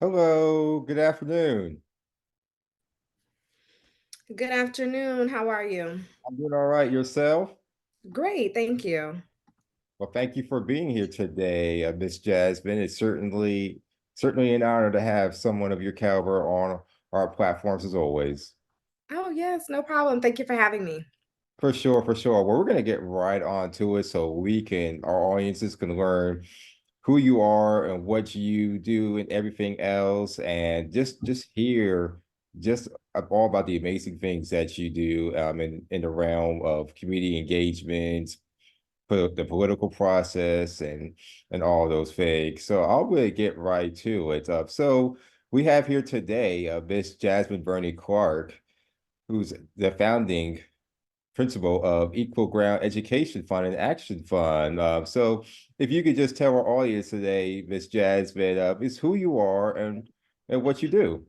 Hello, good afternoon. Good afternoon. How are you? I'm doing all right. Yourself? Great, thank you. Well, thank you for being here today, Miss Jasmine. It's certainly an honor to have someone of your caliber on our platforms as always. Oh, yes, no problem. Thank you for having me. For sure, for sure. Well, we're gonna get right on to it so our audiences can learn who you are and what you do and everything else, and just hear just all about the amazing things that you do in the realm of community engagement, the political process, and all those things. So I'll really get right to it. So we have here today Miss Jasmine Burney Clark, who's the founding principal of Equal Ground Education Fund and Action Fund. So if you could just tell our audience today, Miss Jasmine, is who you are and what you do.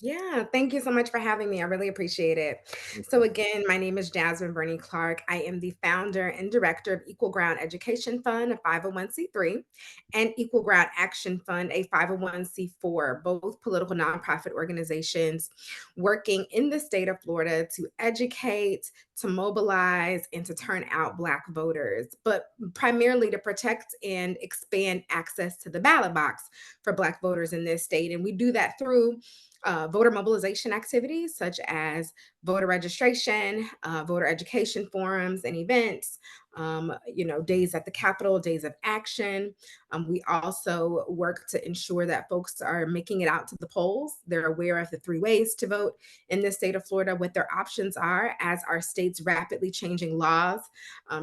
Yeah, thank you so much for having me. I really appreciate it. So, again, my name is Jasmine Burney Clark. I am the founder and director of Equal Ground Education Fund, a 501(c)(3), and Equal Ground Action Fund, a 501(c)(4), both political nonprofit organizations working in the state of Florida to educate, to mobilize, and to turn out Black voters, but primarily to protect and expand access to the ballot box for Black voters in this state. And we do that through voter mobilization activities such as voter registration, voter education forums and events, days at the Capitol, days of action. We also work to ensure that folks are making it out to the polls. They're aware of the three ways to vote in the state of Florida, what their options are as our state's rapidly changing laws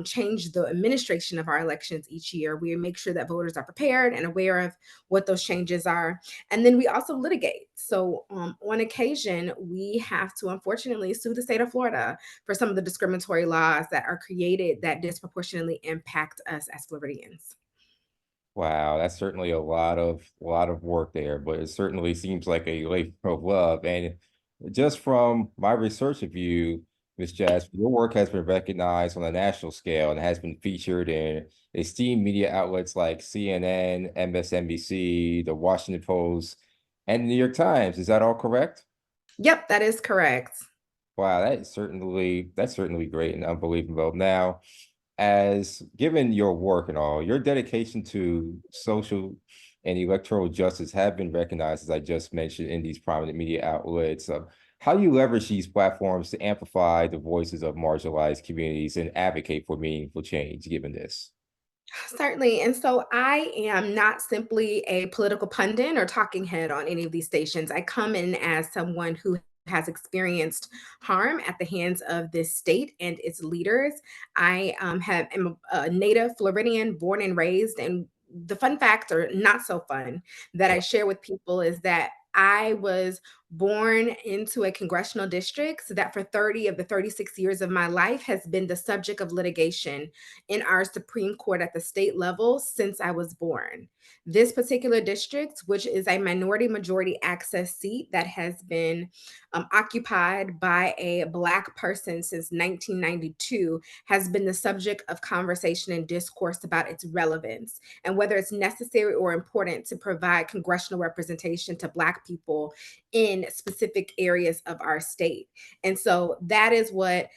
change the administration of our elections each year. We make sure that voters are prepared and aware of what those changes are. And then we also litigate. So, on occasion, we have to unfortunately sue the state of Florida for some of the discriminatory laws that are created that disproportionately impact us as Floridians. Wow, that's certainly a lot of work there, but it certainly seems like a labor of love. And just from my research of you, Miss Jasper, your work has been recognized on a national scale and has been featured in esteemed media outlets like CNN, MSNBC, The Washington Post, and the New York Times. Is that all correct? Yep, that is correct. Wow, that's certainly great and unbelievable. Now, as given your work and all, your dedication to social and electoral justice have been recognized, as I just mentioned, in these prominent media outlets. How do you leverage these platforms to amplify the voices of marginalized communities and advocate for meaningful change, given this? Certainly. And so I am not simply a political pundit or talking head on any of these stations. I come in as someone who has experienced harm at the hands of this state and its leaders. I am a native Floridian, born and raised. And the fun fact, or not so fun, that I share with people is that I was born into a congressional district that for 30 of the 36 years of my life has been the subject of litigation in our Supreme Court at the state level since I was born. This particular district, which is a minority majority access seat that has been occupied by a Black person since 1992, has been the subject of conversation and discourse about its relevance and whether it's necessary or important to provide congressional representation to Black people in specific areas of our state. And so that is what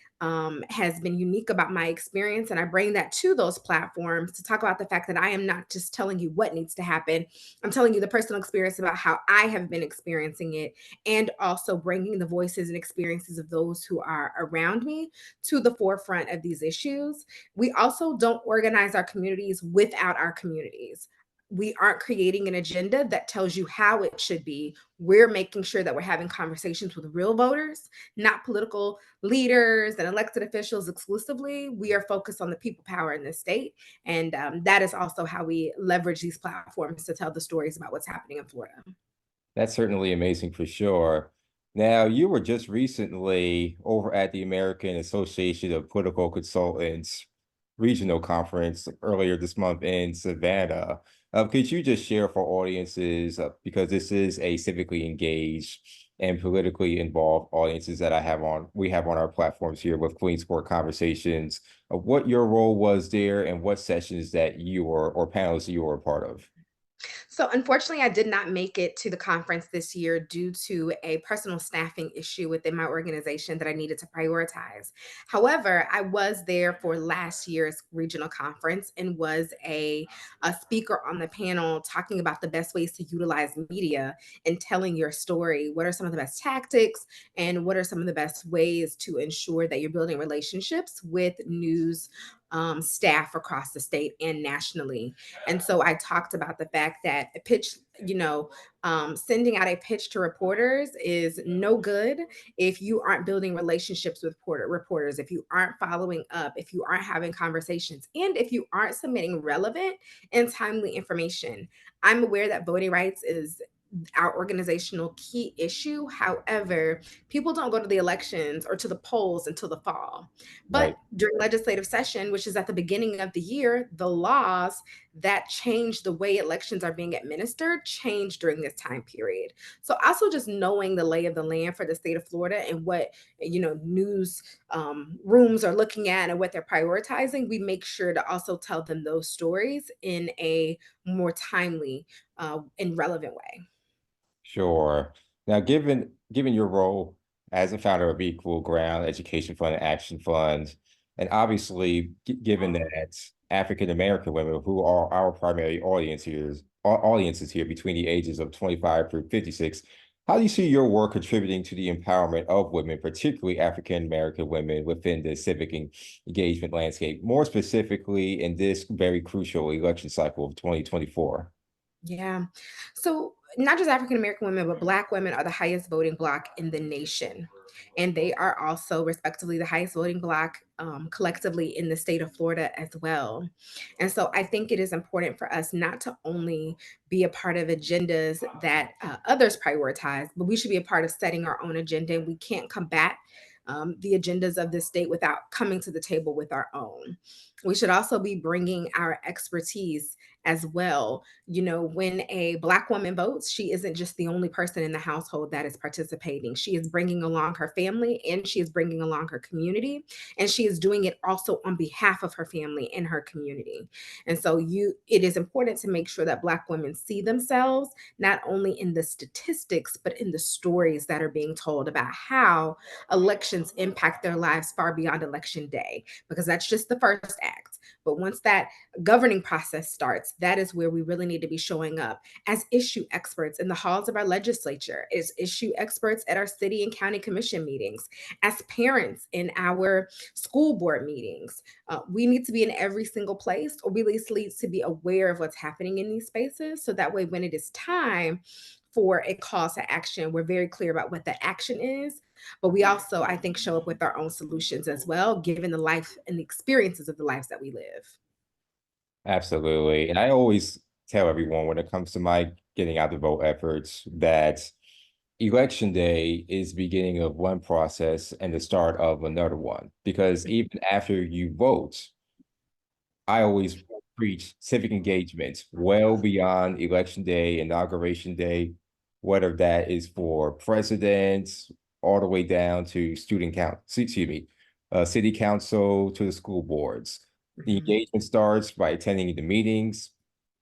has been unique about my experience. And I bring that to those platforms to talk about the fact that I am not just telling you what needs to happen. I'm telling you the personal experience about how I have been experiencing it, and also bringing the voices and experiences of those who are around me to the forefront of these issues. We also don't organize our communities without our communities. We aren't creating an agenda that tells you how it should be. We're making sure that we're having conversations with real voters, not political leaders and elected officials exclusively. We are focused on the people power in this state. And that is also how we leverage these platforms to tell the stories about what's happening in Florida. That's certainly amazing for sure. Now, you were just recently over at the American Association of Political Consultants regional conference earlier this month in Savannah. Could you just share for audiences, because this is a civically engaged and politically involved audiences that we have on our platforms here with Queen Sport Conversations, of what your role was there and what sessions that you were or panels you were a part of? So, unfortunately, I did not make it to the conference this year due to a personal staffing issue within my organization that I needed to prioritize. However, I was there for last year's regional conference and was a speaker on the panel talking about the best ways to utilize media in telling your story. What are some of the best tactics, and what are some of the best ways to ensure that you're building relationships with news staff across the state and nationally? And so I talked about the fact that a pitch, sending out a pitch to reporters is no good if you aren't building relationships with reporters, if you aren't following up, if you aren't having conversations, and if you aren't submitting relevant and timely information. I'm aware that voting rights is our organizational key issue. However, people don't go to the elections or to the polls until the fall. But Right. during legislative session, which is at the beginning of the year, the laws that change the way elections are being administered change during this time period. So also just knowing the lay of the land for the state of Florida and what news rooms are looking at and what they're prioritizing, we make sure to also tell them those stories in a more timely and relevant way. Sure. Now, given your role as a founder of Equal Ground Education Fund and Action Fund, and obviously given that African American women, who are our primary audiences here between the ages of 25 through 56, how do you see your work contributing to the empowerment of women, particularly African American women, within the civic engagement landscape, more specifically in this very crucial election cycle of 2024? Yeah. So not just African American women, but Black women are the highest voting bloc in the nation. And they are also, respectively, the highest voting bloc collectively in the state of Florida as well. And so I think it is important for us not to only be a part of agendas that others prioritize, but we should be a part of setting our own agenda. And we can't combat the agendas of the state without coming to the table with our own. We should also be bringing our expertise as well. When a Black woman votes, she isn't just the only person in the household that is participating. She is bringing along her family, and she is bringing along her community, and she is doing it also on behalf of her family and her community. And so it is important to make sure that Black women see themselves not only in the statistics, but in the stories that are being told about how elections impact their lives far beyond election day, because that's just the first act. But once that governing process starts, that is where we really need to be showing up as issue experts in the halls of our legislature, as issue experts at our city and county commission meetings, as parents in our school board meetings. We need to be in every single place, or we at least need to be aware of what's happening in these spaces. So that way, when it is time for a call to action, we're very clear about what that action is. But we also, I think, show up with our own solutions as well, given the life and the experiences of the lives that we live. Absolutely. And I always tell everyone when it comes to my getting out the vote efforts that election day is the beginning of one process and the start of another one. Because even after you vote, I always preach civic engagement well beyond election day, inauguration day, whether that is for presidents all the way down to city council to the school boards. The Mhm. engagement starts by attending the meetings,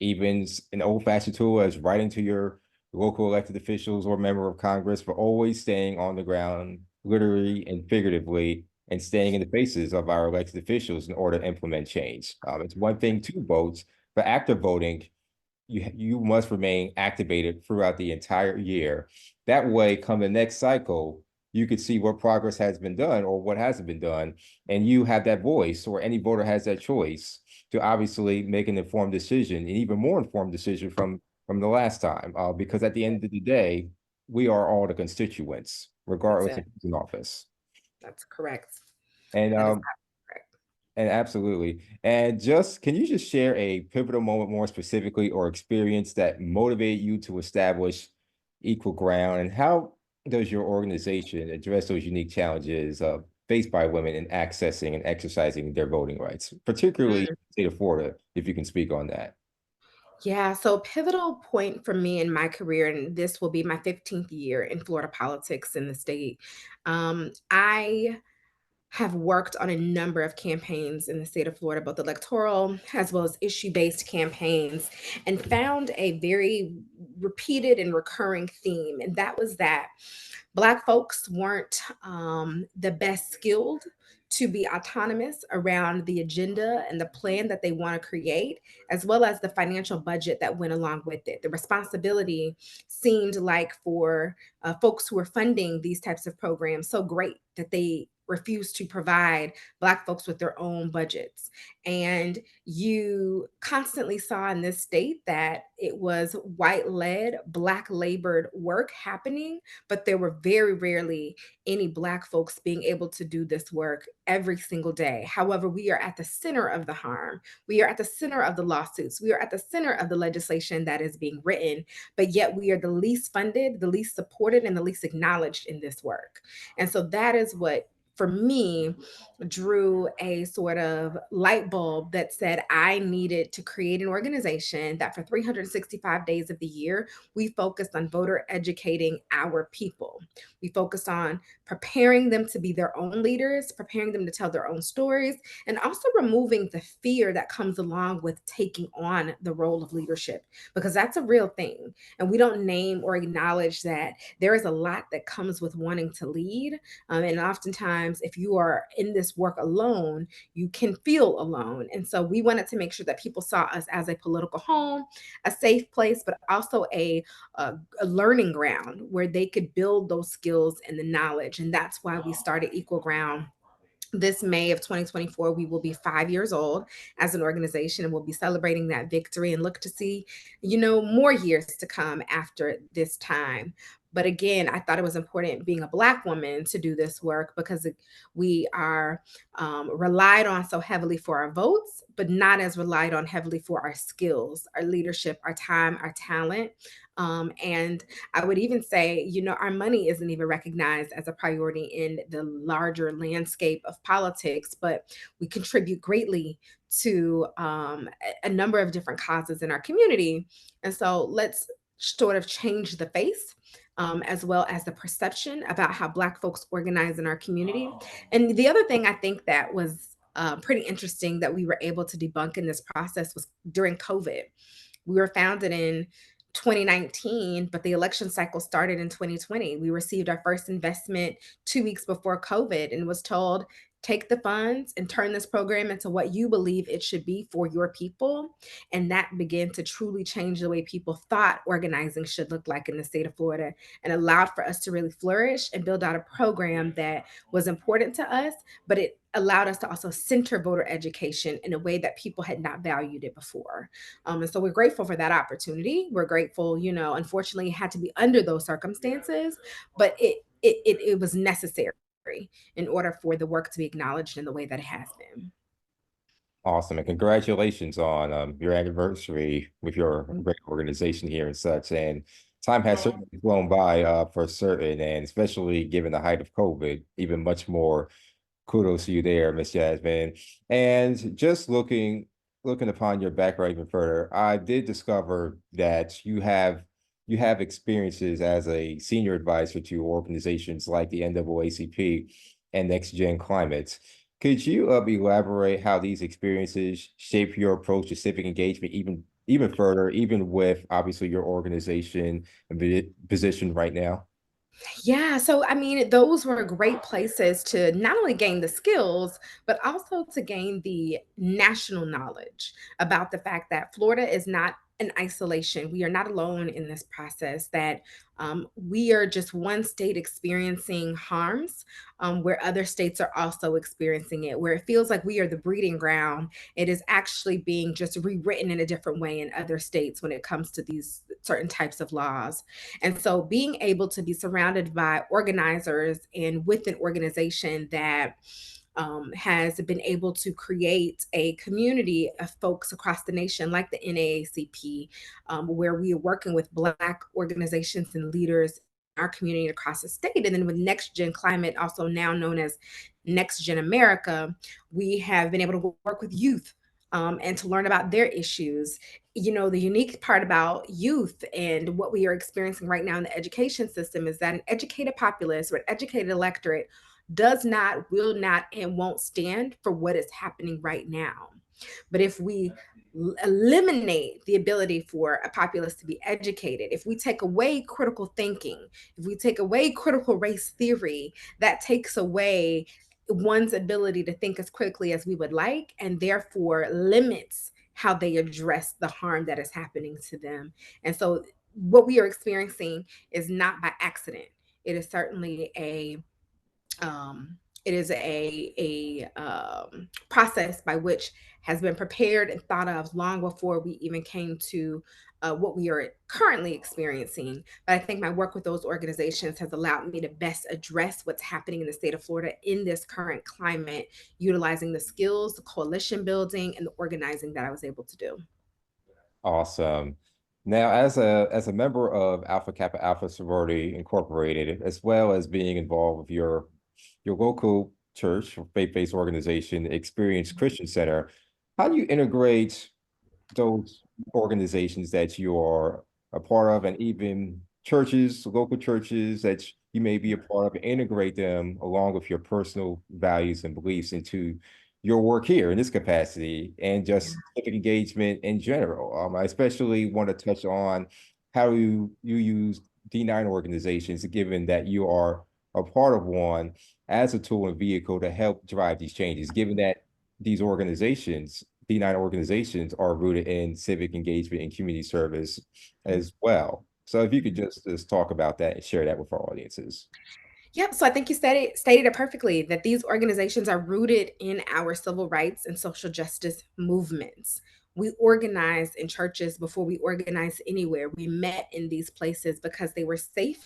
even an old-fashioned tool as writing to your local elected officials or member of Congress, but always staying on the ground, literally and figuratively, and staying in the faces of our elected officials in order to implement change. It's one thing to vote, but active voting, you must remain activated throughout the entire year. That way, come the next cycle, you could see what progress has been done or what hasn't been done, and you have that voice, or any voter has that choice to obviously make an informed decision, and even more informed decision from the last time. Because at the end of the day, we are all the constituents, That's regardless it. of who's in office. That's correct. And That is um, correct. and absolutely. And just can you just share a pivotal moment more specifically or experience that motivated you to establish Equal Ground? And how does your organization address those unique challenges faced by women in accessing and exercising their voting rights, particularly in Mm. the state of Florida, if you can speak on that? Yeah, so a pivotal point for me in my career, and this will be my 15th year in Florida politics in the state. I have worked on a number of campaigns in the state of Florida, both electoral as well as issue based campaigns, and found a very repeated and recurring theme. And that was that Black folks weren't the best skilled to be autonomous around the agenda and the plan that they want to create, as well as the financial budget that went along with it. The responsibility seemed like for folks who were funding these types of programs so great that they refused to provide Black folks with their own budgets. And you constantly saw in this state that it was white led, Black labored work happening, but there were very rarely any Black folks being able to do this work every single day. However, we are at the center of the harm. We are at the center of the lawsuits. We are at the center of the legislation that is being written, but yet we are the least funded, the least supported, and the least acknowledged in this work. And so that is what, for me, drew a sort of light bulb that said I needed to create an organization that for 365 days of the year, we focused on voter educating our people. We focused on preparing them to be their own leaders, preparing them to tell their own stories, and also removing the fear that comes along with taking on the role of leadership, because that's a real thing. And we don't name or acknowledge that there is a lot that comes with wanting to lead. And oftentimes, if you are in this work alone, you can feel alone. And so we wanted to make sure that people saw us as a political home, a safe place, but also a learning ground where they could build those skills and the knowledge. And that's why we started Equal Ground. This May of 2024, we will be 5 years old as an organization, and we'll be celebrating that victory and look to see, more years to come after this time. But again, I thought it was important being a Black woman to do this work because we are relied on so heavily for our votes, but not as relied on heavily for our skills, our leadership, our time, our talent. And I would even say, our money isn't even recognized as a priority in the larger landscape of politics, but we contribute greatly to a number of different causes in our community. And so let's sort of change the face. As well as the perception about how Black folks organize in our community. And the other thing I think that was pretty interesting that we were able to debunk in this process was during COVID. We were founded in 2019, but the election cycle started in 2020. We received our first investment 2 weeks before COVID and was told, take the funds and turn this program into what you believe it should be for your people. And that began to truly change the way people thought organizing should look like in the state of Florida, and allowed for us to really flourish and build out a program that was important to us, but it allowed us to also center voter education in a way that people had not valued it before. And so we're grateful for that opportunity. We're grateful, unfortunately, it had to be under those circumstances, but it was necessary in order for the work to be acknowledged in the way that it has been. Awesome. And congratulations on your anniversary with your great organization here and such. And time has certainly flown by for certain, and especially given the height of COVID, even much more kudos to you there, Miss Jasmine. And just looking upon your background even further, I did discover that you have experiences as a senior advisor to organizations like the NAACP and Next Gen Climate. Could you elaborate how these experiences shape your approach to civic engagement even further, even with obviously your organization and position right now? Yeah, so I mean, those were great places to not only gain the skills, but also to gain the national knowledge about the fact that Florida is not in isolation. We are not alone in this process, that we are just one state experiencing harms, where other states are also experiencing it, where it feels like we are the breeding ground. It is actually being just rewritten in a different way in other states when it comes to these certain types of laws. And so being able to be surrounded by organizers and with an organization that has been able to create a community of folks across the nation, like the NAACP, where we are working with Black organizations and leaders in our community across the state. And then with Next Gen Climate, also now known as Next Gen America, we have been able to work with youth and to learn about their issues. The unique part about youth and what we are experiencing right now in the education system is that an educated populace or an educated electorate does not, will not, and won't stand for what is happening right now. But if we eliminate the ability for a populace to be educated, if we take away critical thinking, if we take away critical race theory, that takes away one's ability to think as quickly as we would like, and therefore limits how they address the harm that is happening to them. And so, what we are experiencing is not by accident. It is certainly a process by which has been prepared and thought of long before we even came to what we are currently experiencing. But I think my work with those organizations has allowed me to best address what's happening in the state of Florida in this current climate, utilizing the skills, the coalition building, and the organizing that I was able to do. Awesome. Now, as a member of Alpha Kappa Alpha Sorority Incorporated, as well as being involved with your local church or faith-based organization, Experience Christian Center, how do you integrate those organizations that you are a part of, and even churches, local churches that you may be a part of, and integrate them along with your personal values and beliefs into your work here in this capacity and just civic engagement in general. I especially want to touch on how you use D9 organizations, given that you are a part of one, as a tool and vehicle to help drive these changes, given that these organizations, D9 organizations, are rooted in civic engagement and community service as well. So if you could just talk about that and share that with our audiences. Yep. So I think you stated it perfectly that these organizations are rooted in our civil rights and social justice movements. We organized in churches before we organized anywhere. We met in these places because they were safe.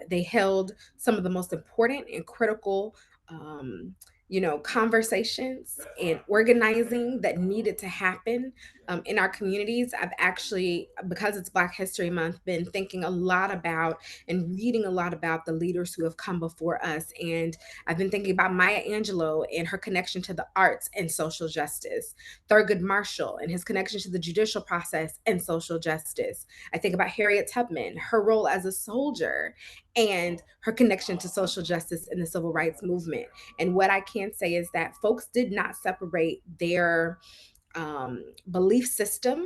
They held some of the most important and critical, um, conversations and organizing that needed to happen in our communities. I've actually, because it's Black History Month, been thinking a lot about and reading a lot about the leaders who have come before us. And I've been thinking about Maya Angelou and her connection to the arts and social justice, Thurgood Marshall and his connection to the judicial process and social justice. I think about Harriet Tubman, her role as a soldier, and her connection to social justice and the civil rights movement. And what I can say is that folks did not separate their belief system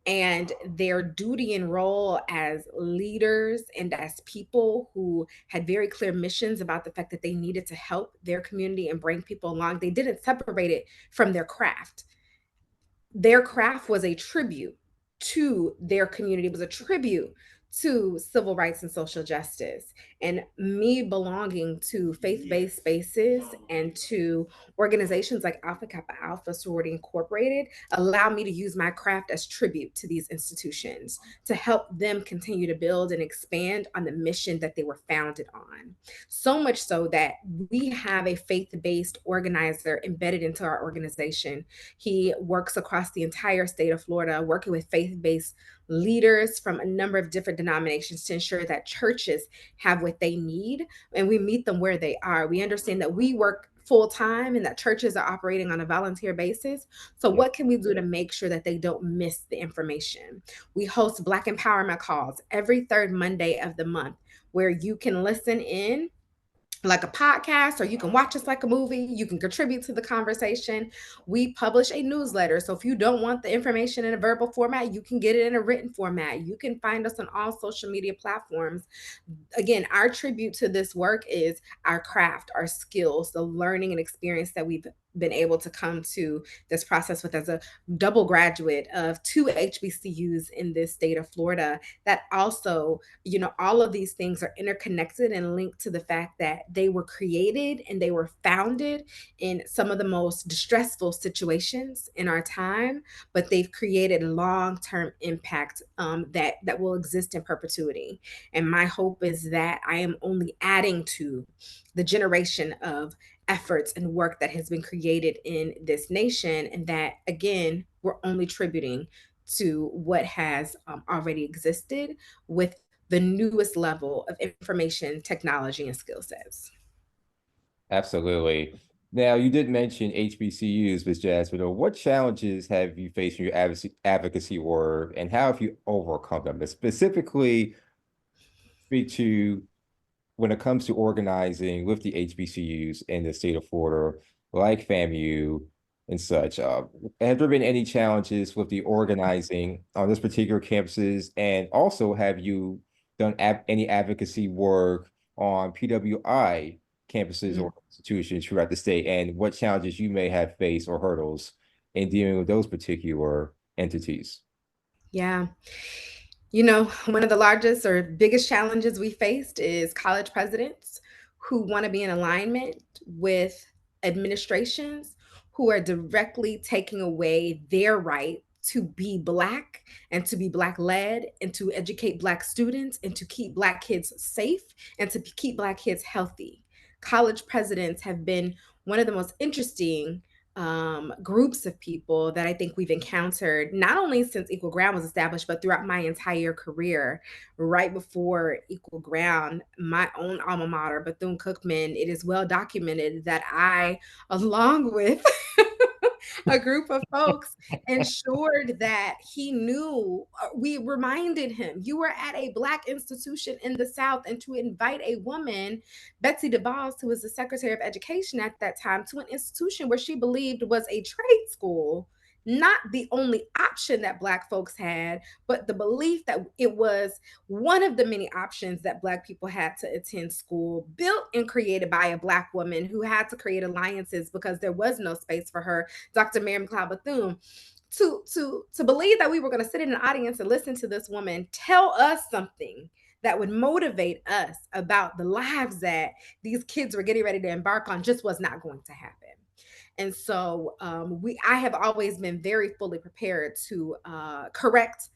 and their duty and role as leaders and as people who had very clear missions about the fact that they needed to help their community and bring people along. They didn't separate it from their craft. Their craft was a tribute to their community, was a tribute to civil rights and social justice. And me belonging to faith-based spaces and to organizations like Alpha Kappa Alpha Sorority Incorporated allow me to use my craft as tribute to these institutions to help them continue to build and expand on the mission that they were founded on. So much so that we have a faith-based organizer embedded into our organization. He works across the entire state of Florida, working with faith based leaders from a number of different denominations to ensure that churches have what they need and we meet them where they are. We understand that we work full time and that churches are operating on a volunteer basis. So, Yeah. what can we do to make sure that they don't miss the information? We host Black Empowerment Calls every third Monday of the month where you can listen in like a podcast, or you can watch us like a movie. You can contribute to the conversation. We publish a newsletter. So if you don't want the information in a verbal format, you can get it in a written format. You can find us on all social media platforms. Again, our tribute to this work is our craft, our skills, the learning and experience that we've been able to come to this process with as a double graduate of two HBCUs in this state of Florida. That also, all of these things are interconnected and linked to the fact that they were created and they were founded in some of the most distressful situations in our time, but they've created long-term impact that will exist in perpetuity. And my hope is that I am only adding to the generation of efforts and work that has been created in this nation, and that again, we're only tributing to what has already existed with the newest level of information technology and skill sets. Absolutely. Now, you did mention HBCUs, Ms. Jasmine. What challenges have you faced in your advocacy work, and how have you overcome them? But specifically, speak to when it comes to organizing with the HBCUs in the state of Florida, like FAMU and such, have there been any challenges with the organizing on this particular campuses? And also, have you done any advocacy work on PWI campuses Mm, or institutions throughout the state, and what challenges you may have faced or hurdles in dealing with those particular entities? yeah. One of the largest or biggest challenges we faced is college presidents who want to be in alignment with administrations who are directly taking away their right to be Black and to be Black led and to educate Black students and to keep Black kids safe and to keep Black kids healthy. College presidents have been one of the most interesting groups of people that I think we've encountered, not only since Equal Ground was established, but throughout my entire career. Right before Equal Ground, my own alma mater, Bethune Cookman, it is well documented that I, along with a group of folks, ensured that he knew, we reminded him, you were at a Black institution in the South, and to invite a woman, Betsy DeVos, who was the Secretary of Education at that time, to an institution where she believed was a trade school, not the only option that Black folks had, but the belief that it was one of the many options that Black people had to attend school, built and created by a Black woman who had to create alliances because there was no space for her, Dr. Mary McLeod Bethune. To believe that we were going to sit in an audience and listen to this woman tell us something that would motivate us about the lives that these kids were getting ready to embark on just was not going to happen. And so I have always been very fully prepared to correct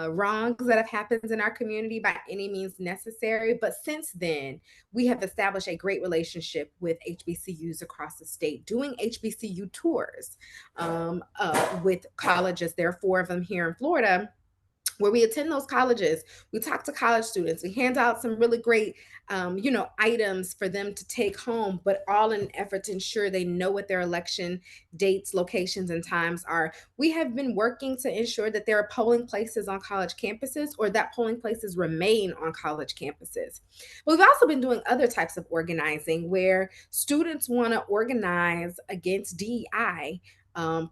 wrongs that have happened in our community by any means necessary. But since then, we have established a great relationship with HBCUs across the state, doing HBCU tours with colleges. There are 4 of them here in Florida, where we attend those colleges, we talk to college students, we hand out some really great, items for them to take home, but all in an effort to ensure they know what their election dates, locations, and times are. We have been working to ensure that there are polling places on college campuses or that polling places remain on college campuses. But we've also been doing other types of organizing where students want to organize against DEI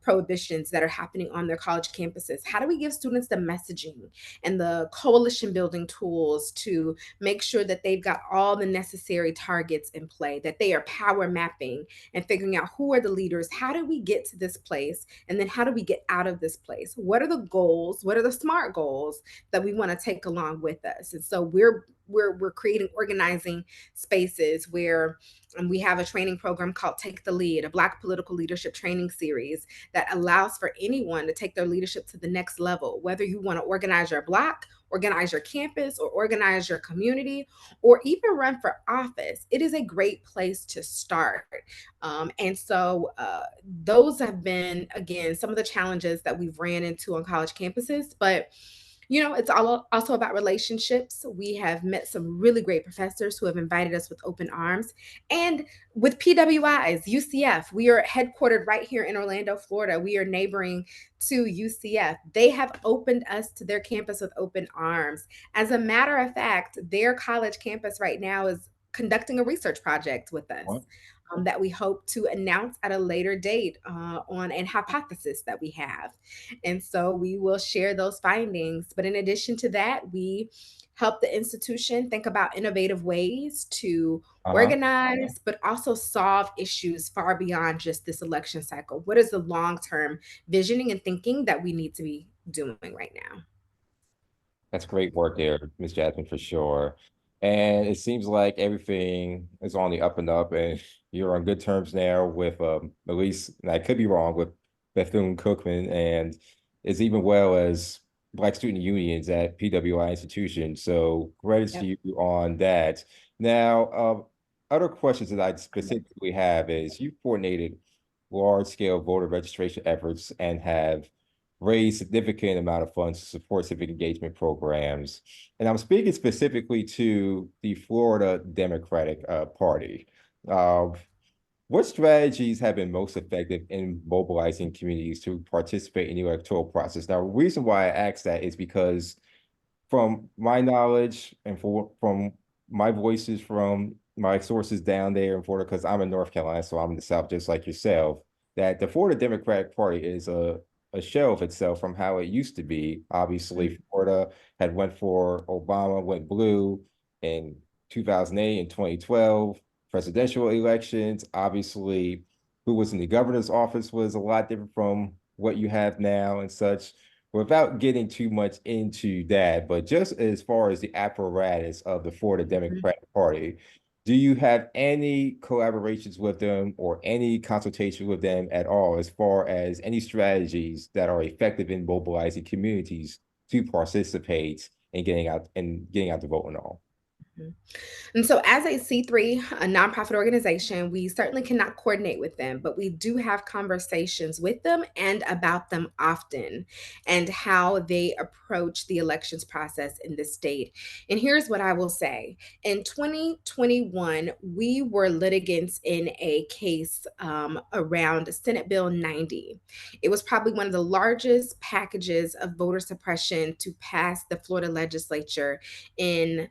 prohibitions that are happening on their college campuses. How do we give students the messaging and the coalition building tools to make sure that they've got all the necessary targets in play, that they are power mapping and figuring out who are the leaders? How do we get to this place? And then how do we get out of this place? What are the goals? What are the SMART goals that we want to take along with us? And so we're creating organizing spaces where we have a training program called Take the Lead, a Black political leadership training series that allows for anyone to take their leadership to the next level, whether you want to organize your block, organize your campus, or organize your community, or even run for office. It is a great place to start. And so those have been, again, some of the challenges that we've ran into on college campuses. But it's all also about relationships. We have met some really great professors who have invited us with open arms. And with PWIs, UCF, we are headquartered right here in Orlando, Florida. We are neighboring to UCF. They have opened us to their campus with open arms. As a matter of fact, their college campus right now is conducting a research project with us. What? That we hope to announce at a later date on an hypothesis that we have. And so we will share those findings. But in addition to that, we help the institution think about innovative ways to Uh-huh. organize, but also solve issues far beyond just this election cycle. What is the long term visioning and thinking that we need to be doing right now? That's great work there, Miss Jasmine, for sure. And it seems like everything is on the up and up, and you're on good terms now with at least, and I could be wrong, with Bethune Cookman, and as even well as Black student unions at PWI institutions. So credits to Yep. you on that. Now, other questions that I specifically have is you've coordinated large-scale voter registration efforts and have raise significant amount of funds to support civic engagement programs. And I'm speaking specifically to the Florida Democratic Party. Uh, what strategies have been most effective in mobilizing communities to participate in the electoral process? Now, the reason why I ask that is because from my knowledge and from my voice is from my sources down there in Florida, because I'm in North Carolina, so I'm in the South just like yourself, that the Florida Democratic Party is a shell of itself from how it used to be. Obviously, Florida had went for Obama, went blue in 2008 and 2012 presidential elections. Obviously, who was in the governor's office was a lot different from what you have now and such. Without getting too much into that, but just as far as the apparatus of the Florida Mhm. Democratic Party, do you have any collaborations with them or any consultation with them at all, as far as any strategies that are effective in mobilizing communities to participate in getting out the vote and all? Mhm. And so, as a C3, a nonprofit organization, we certainly cannot coordinate with them, but we do have conversations with them and about them often and how they approach the elections process in the state. And here's what I will say: in 2021, we were litigants in a case around Senate Bill 90. It was probably one of the largest packages of voter suppression to pass the Florida legislature in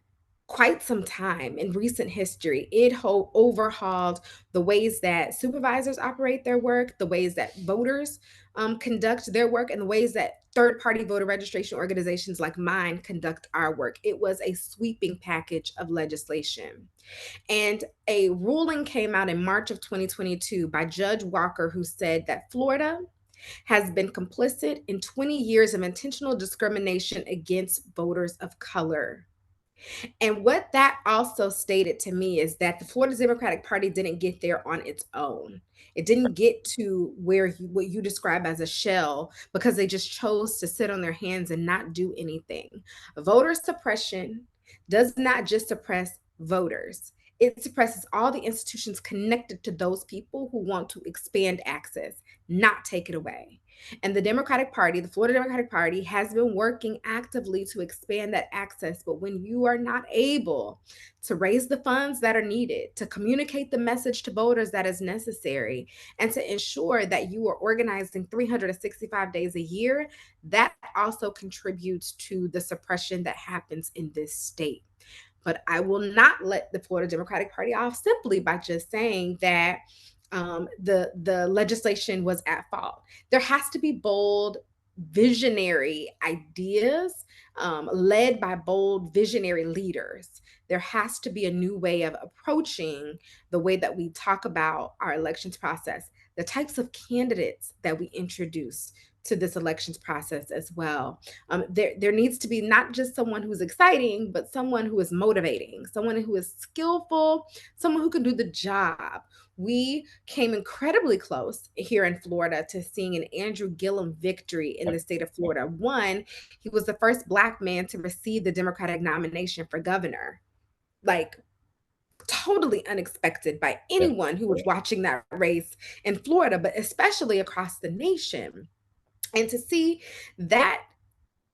quite some time in recent history. It overhauled the ways that supervisors operate their work, the ways that voters conduct their work, and the ways that third party voter registration organizations like mine conduct our work. It was a sweeping package of legislation. And a ruling came out in March of 2022 by Judge Walker, who said that Florida has been complicit in 20 years of intentional discrimination against voters of color. And what that also stated to me is that the Florida Democratic Party didn't get there on its own. It didn't get to where what you describe as a shell because they just chose to sit on their hands and not do anything. Voter suppression does not just suppress voters. It suppresses all the institutions connected to those people who want to expand access, not take it away. And the Democratic Party, the Florida Democratic Party, has been working actively to expand that access. But when you are not able to raise the funds that are needed, to communicate the message to voters that is necessary, and to ensure that you are organizing 365 days a year, that also contributes to the suppression that happens in this state. But I will not let the Florida Democratic Party off simply by just saying that the legislation was at fault. There has to be bold, visionary ideas led by bold, visionary leaders. There has to be a new way of approaching the way that we talk about our elections process, the types of candidates that we introduce to this elections process as well. There needs to be not just someone who's exciting, but someone who is motivating, someone who is skillful, someone who can do the job. We came incredibly close here in Florida to seeing an Andrew Gillum victory in the state of Florida. One, he was the first Black man to receive the Democratic nomination for governor. Like, totally unexpected by Yep. anyone who was watching that race in Florida, but especially across the nation. And to see that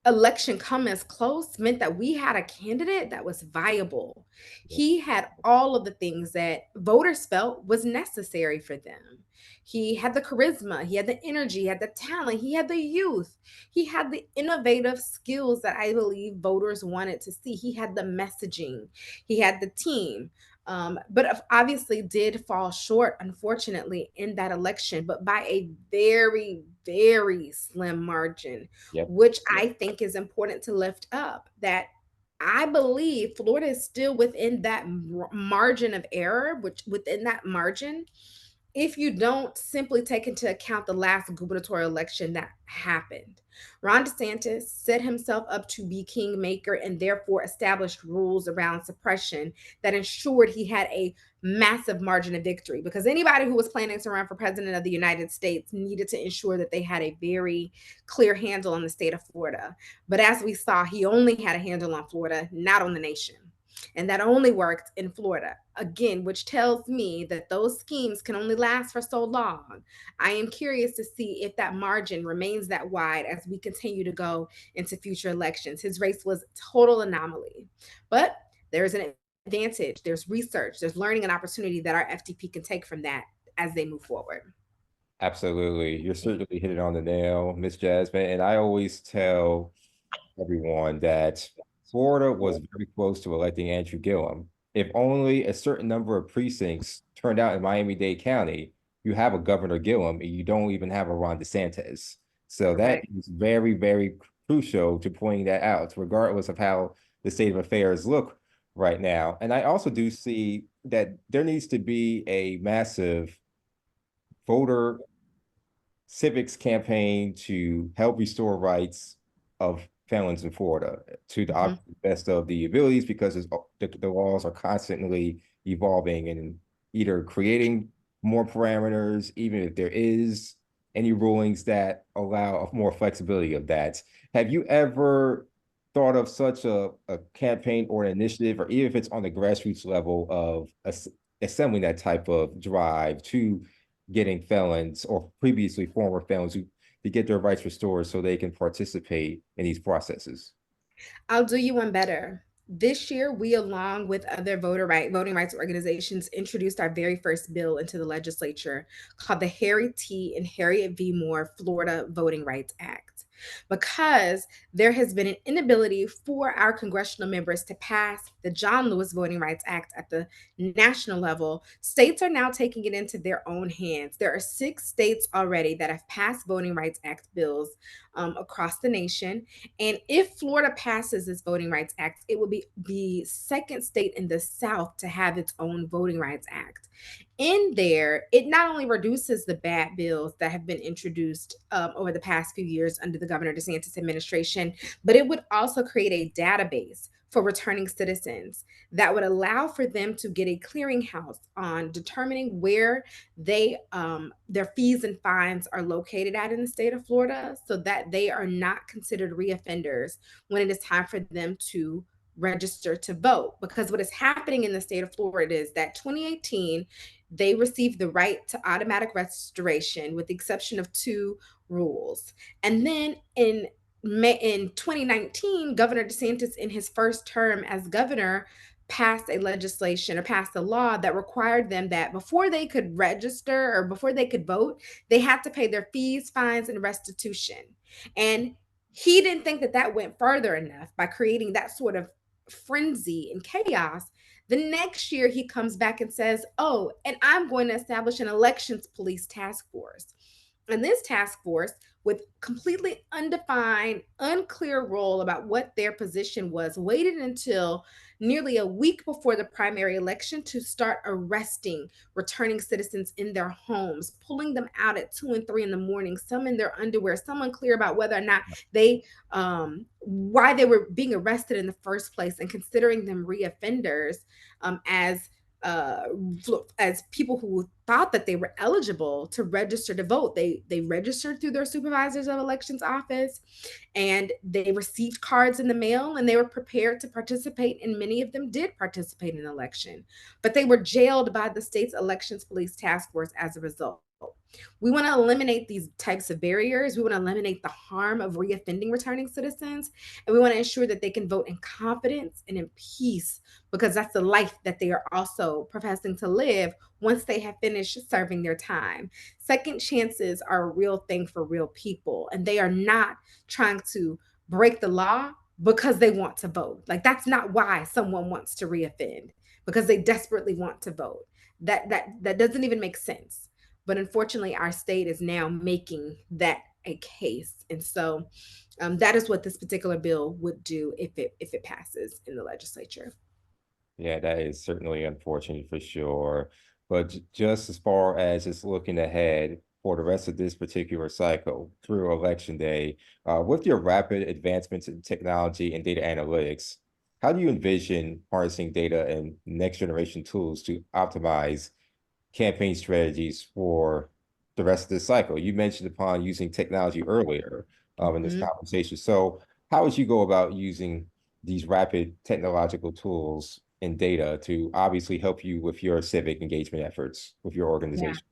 election come as close meant that we had a candidate that was viable. He had all of the things that voters felt was necessary for them. He had the charisma, he had the energy, he had the talent, he had the youth, he had the innovative skills that I believe voters wanted to see. He had the messaging, he had the team. But obviously did fall short, unfortunately, in that election, but by a very, very slim margin, Yep. which I think is important to lift up. That I believe Florida is still within that margin of error, which within that margin, if you don't simply take into account the last gubernatorial election that happened. Ron DeSantis set himself up to be kingmaker and therefore established rules around suppression that ensured he had a massive margin of victory, because anybody who was planning to run for president of the United States needed to ensure that they had a very clear handle on the state of Florida. But as we saw, he only had a handle on Florida, not on the nation. And that only worked in Florida. Again, which tells me that those schemes can only last for so long. I am curious to see if that margin remains that wide as we continue to go into future elections. His race was total anomaly. But there's an advantage, there's research, there's learning and opportunity that our FDP can take from that as they move forward. Absolutely. You're certainly hitting on the nail, Miss Jasmine. And I always tell everyone that Florida was very close to electing Andrew Gillum. If only a certain number of precincts turned out in Miami-Dade County, you have a Governor Gillum and you don't even have a Ron DeSantis. So that Correct. is very, very crucial to pointing that out, regardless of how the state of affairs look right now. And I also do see that there needs to be a massive voter civics campaign to help restore rights of felons in Florida to the Mhm. best of the abilities because the laws are constantly evolving and either creating more parameters, even if there is any rulings that allow more flexibility of that. Have you ever thought of such a campaign or an initiative, or even if it's on the grassroots level of assembling that type of drive to getting felons or previously former felons to get their rights restored so they can participate in these processes? I'll do you one better. This year, we, along with other voting rights organizations, introduced our very first bill into the legislature called the Harry T. and Harriet V. Moore Florida Voting Rights Act. Because there has been an inability for our congressional members to pass the John Lewis Voting Rights Act at the national level, states are now taking it into their own hands. There are 6 states already that have passed Voting Rights Act bills across the nation. And if Florida passes this Voting Rights Act, it will be the second state in the South to have its own Voting Rights Act. In there, it not only reduces the bad bills that have been introduced over the past few years under the Governor DeSantis administration, but it would also create a database for returning citizens that would allow for them to get a clearinghouse on determining where their fees and fines are located at in the state of Florida, so that they are not considered reoffenders when it is time for them to register to vote. Because what is happening in the state of Florida is that 2018 they received the right to automatic restoration with the exception of 2 rules. And then in 2019, Governor DeSantis, in his first term as governor, passed a legislation or passed a law that required them that before they could register or before they could vote, they had to pay their fees, fines, and restitution. And he didn't think that that went further enough by creating that sort of frenzy and chaos. The next year, he comes back and says, "Oh, and I'm going to establish an elections police task force." And this task force, with completely undefined, unclear role about what their position was, waited until nearly a week before the primary election to start arresting returning citizens in their homes, pulling them out at 2 and 3 in the morning, some in their underwear, some unclear about whether or not they why they were being arrested in the first place, and considering them reoffenders as uh as people who thought that they were eligible to register to vote. They registered through their supervisors of elections office, and they received cards in the mail, and they were prepared to participate, and many of them did participate in the election, but they were jailed by the state's elections police task force as a result. We want to eliminate these types of barriers. We want to eliminate the harm of reoffending returning citizens, and we want to ensure that they can vote in confidence and in peace, because that's the life that they are also professing to live once they have finished serving their time. Second chances are a real thing for real people, and they are not trying to break the law because they want to vote. Like, that's not why someone wants to reoffend, because they desperately want to vote. That doesn't even make sense. But unfortunately, our state is now making that a case, and so that is what this particular bill would do if it passes in the legislature. Yeah, that is certainly unfortunate for sure. But just as far as just looking ahead for the rest of this particular cycle through election day, with your rapid advancements in technology and data analytics, how do you envision harnessing data and next generation tools to optimize campaign strategies for the rest of this cycle? You mentioned upon using technology earlier in this Mhm. conversation. So how would you go about using these rapid technological tools and data to obviously help you with your civic engagement efforts with your Yeah. organization?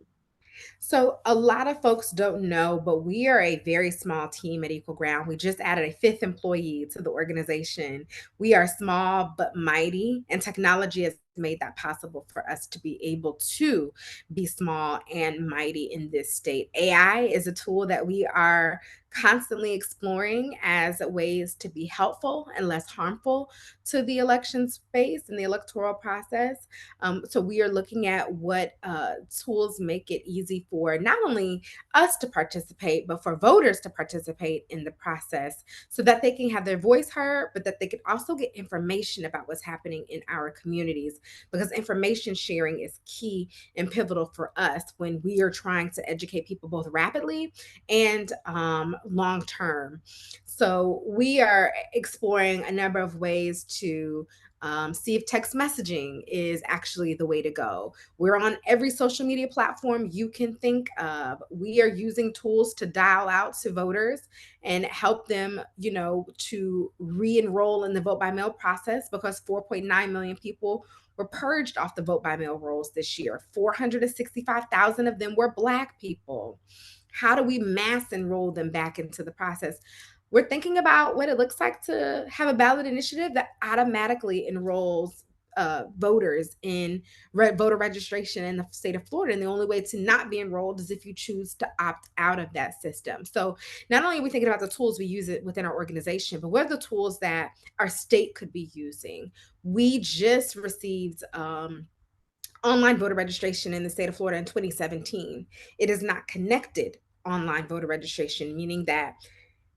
So a lot of folks don't know, but we are a very small team at Equal Ground. We just added a fifth employee to the organization. We are small but mighty, and technology has made that possible for us to be able to be small and mighty in this state. AI is a tool that we are constantly exploring as ways to be helpful and less harmful to the election space and the electoral process. So we are looking at what tools make it easy for not only us to participate, but for voters to participate in the process so that they can have their voice heard, but that they can also get information about what's happening in our communities, because information sharing is key and pivotal for us when we are trying to educate people both rapidly and long term. So we are exploring a number of ways to see if text messaging is actually the way to go. We're on every social media platform you can think of. We are using tools to dial out to voters and help them, to re-enroll in the vote by mail process, because 4.9 million people were purged off the vote by mail rolls this year. 465,000 of them were Black people. How do we mass enroll them back into the process? We're thinking about what it looks like to have a ballot initiative that automatically enrolls voters in voter registration in the state of Florida. And the only way to not be enrolled is if you choose to opt out of that system. So not only are we thinking about the tools we use it within our organization, but what are the tools that our state could be using? We just received online voter registration in the state of Florida in 2017. It is not connected online voter registration, meaning that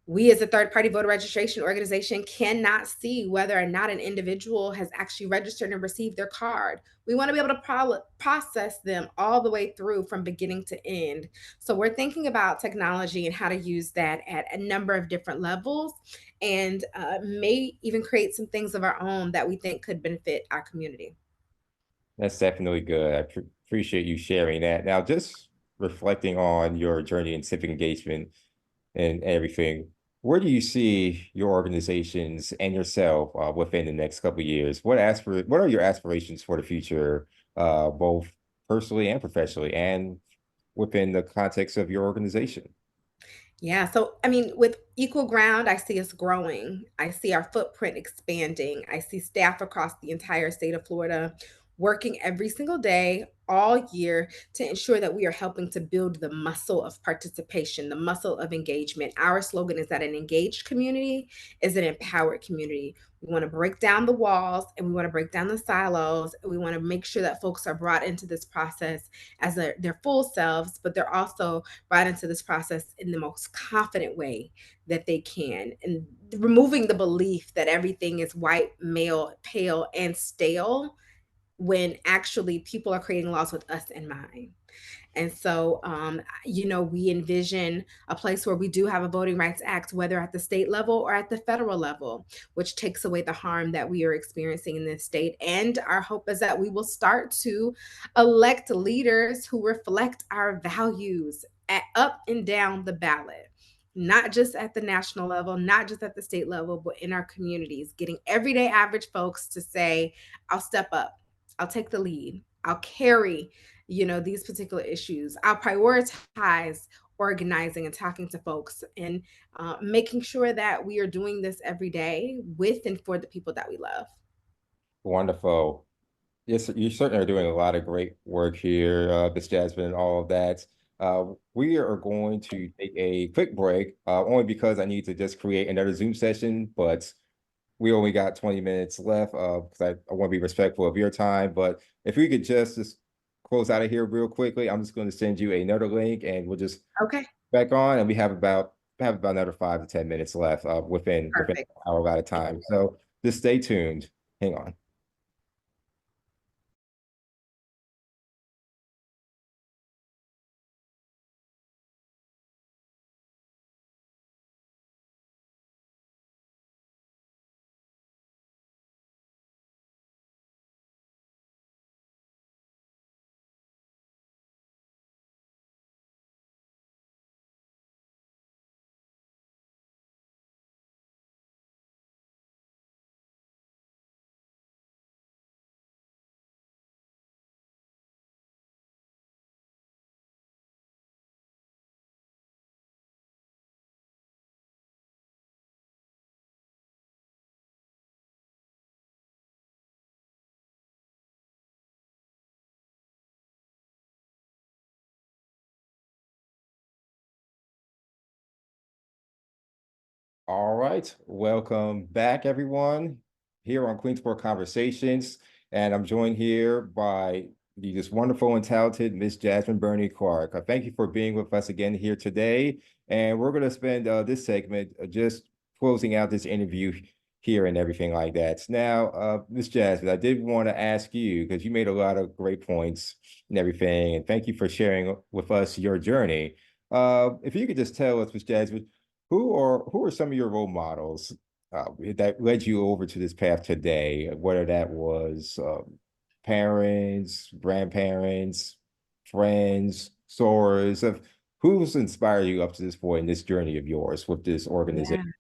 we as a third party voter registration organization cannot see whether or not an individual has actually registered and received their card. We want to be able to process them all the way through from beginning to end. So we're thinking about technology and how to use that at a number of different levels, and may even create some things of our own that we think could benefit our community. That's definitely good. I appreciate you sharing that. Now, just reflecting on your journey in civic engagement and everything, where do you see your organizations and yourself within the next couple of years? What are your aspirations for the future, both personally and professionally, and within the context of your organization? Yeah. So, I mean, with Equal Ground, I see us growing. I see our footprint expanding. I see staff across the entire state of Florida working every single day, all year, to ensure that we are helping to build the muscle of participation, the muscle of engagement. Our slogan is that an engaged community is an empowered community. We want to break down the walls and we want to break down the silos. And we want to make sure that folks are brought into this process as their full selves, but they're also right into this process in the most confident way that they can, and removing the belief that everything is white, male, pale, and stale, when actually people are creating laws with us in mind. And so, we envision a place where we do have a Voting Rights Act, whether at the state level or at the federal level, which takes away the harm that we are experiencing in this state. And our hope is that we will start to elect leaders who reflect our values up and down the ballot. Not just at the national level, not just at the state level, but in our communities, getting everyday average folks to say, I'll step up, I'll take the lead, I'll carry these particular issues. I'll prioritize organizing and talking to folks, and making sure that we are doing this every day with and for the people that we love. Wonderful. Yes, you certainly are doing a lot of great work here, Miss Jasmine, and all of that. We are going to take a quick break, only because I need to just create another Zoom session, but we only got 20 minutes left because I want to be respectful of your time. But if we could just close out of here real quickly, I'm just going to send you another link and we'll just Okay, back on, and we have about another 5 to 10 minutes left within perfect. our allotted time. So just stay tuned. Hang on. All right, welcome back, everyone, here on Queensport Conversations. And I'm joined here by the just wonderful and talented Miss Jasmine Burney Clark. Thank you for being with us again here today. And we're going to spend this segment just closing out this interview here and everything like that. Now, Miss Jasmine, I did want to ask you because you made a lot of great points and everything. And thank you for sharing with us your journey. If you could just tell us, Miss Jasmine, who are some of your role models that led you over to this path today? Whether that was parents, grandparents, friends, sorors of who's inspired you up to this point in this journey of yours with this organization?